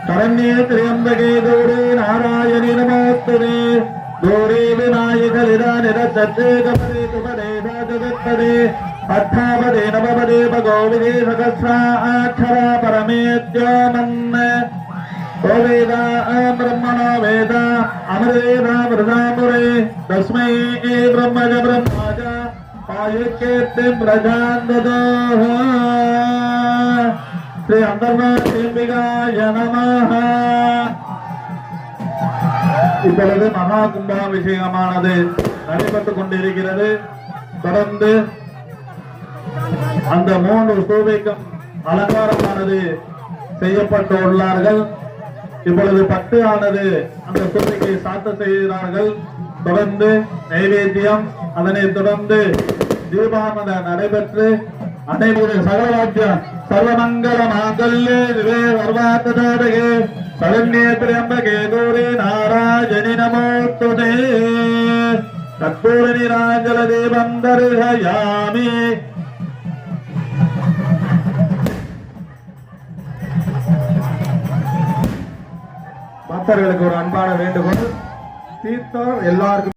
शरण्ये त्र्यंबके गौरी नारायणि नमोस्तुते गौरी विनायकलिदा निरतच्छे कपदे तुपदे जगत्पदे अट्ठापदे नवपदे भगवते सहस्राक्षरा परमेत्योमन् वेदा ब्रह्मणो वेद अमरेदा वृदामुरे तस्मै ब्रह्मज ब्रह्मज पायुक्येत्ति प्रजान्दतः श्री अंतर्नाथेम्बिकाय नमः இப்பொழுது மகா கும்பாபிஷேகமானது நடைபெற்றுக் கொண்டிருக்கிறது. தொடர்ந்து அந்த 3 ஸ்தூபிக்கும் அலங்காரமானது செய்யப்பட்டுள்ளார்கள். இப்பொழுது பட்டு ஆனது அந்த ஸ்தூபிக்கு சாத்த செய்கிறார்கள். தொடர்ந்து நைவேத்தியம், அதனை தொடர்ந்து தீபானது நடைபெற்று அனைவரும் சகலவாக்கியம் सर्वमंगल मांगल्ये दिवे सर्वार्थसाधके शरण्ये त्र्यंबके गौरी नारायणि नमोस्तुते कर्पूर नीराजल दीपं दर्शयामि. பக்தர்களுக்கு ஒரு அன்பான வேண்டுகோள், தீர்த்தம் எல்லாருக்கும்